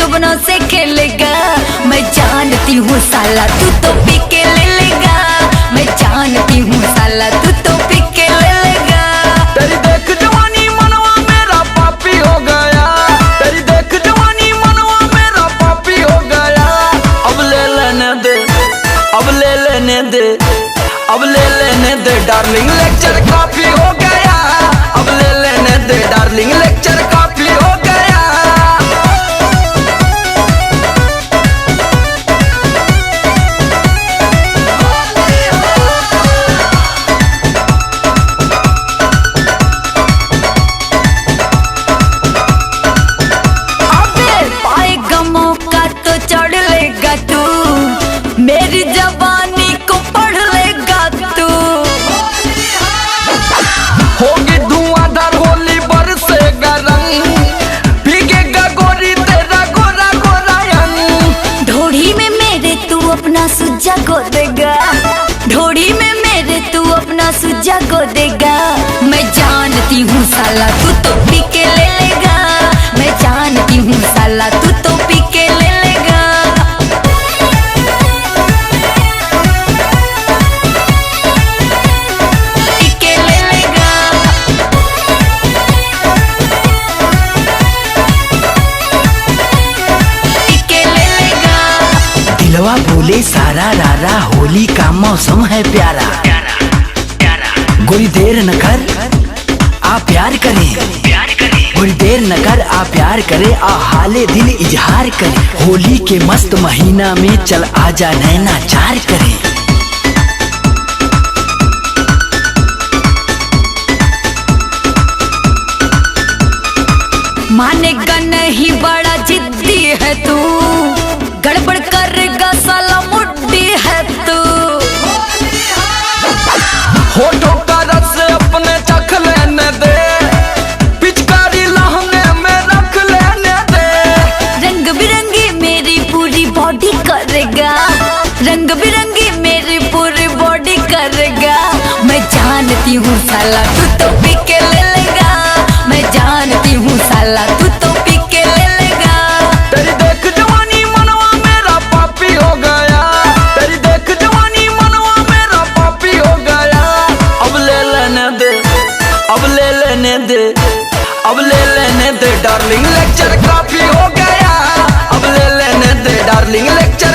जुबानों से खेलेगा। मैं जानती हूँ साला तू तो पी के ले लेगा। मैं जानती हूँ साला तू तो पी के ले लेगा। तेरी देख जवानी मनवा मेरा पापी हो गया। तेरी देख जवानी मनवा मेरा पापी हो गया। अब ले लेने दे, अब ले लेने दे, अब ले लेने दे डार्लिंग लेक्चर काफी हो गया। अब ले लेने दे डार्लिंग लेक्चर काफी हो गया। मेरी जवानी को पढ़ लेगा तू। होगी धुआंधार होली बरसेगा रंग। भीगेगा गोरी तेरा गोरा गोरा अंग। ढोड़ी में मेरे तू अपना सुजा को देगा। ढोड़ी में मेरे तू अपना सुजा को देगा। मैं जानती हूँ साला तू तो पी के ले लेगा। मैं जानती हूँ साला तू तो पी के ले लेगा। दिलवा बोले सारा रारा होली का मौसम है प्यारा। गोरी देर न कर आ प्यार करे। गोरी देर न कर आ प्यार करे। आ हाले दिल इजहार करे। होली के मस्त महीना में चल आजा नैना चार करे। मानेगा नहीं बड़ा जिद्दी है तू। गड़बड़ करेगा साला मुड्डी है तू। होठों का रस अपने चख लेने दे। पिचकारी लहंगे में रख लेने दे। रंग बिरंगी मेरी पूरी बॉडी करेगा। रंग बिरंगी मेरी पूरी बॉडी करेगा। मैं जानती हूँ साला तू तो पी के ले लेगा। मैं जानती हूँ साला तू तो पी के ले लेगा। तेरी देख जवानी मनवा मेरा पापी हो गया। तेरी देख जवानी मनवा मेरा पापी हो गया। अब ले लेने दे, अब ले लेने दे, अब ले लेने दे डार्लिंग लेक्चर काफी हो गया। अब ले लेने दे डार्लिंग लेक्चर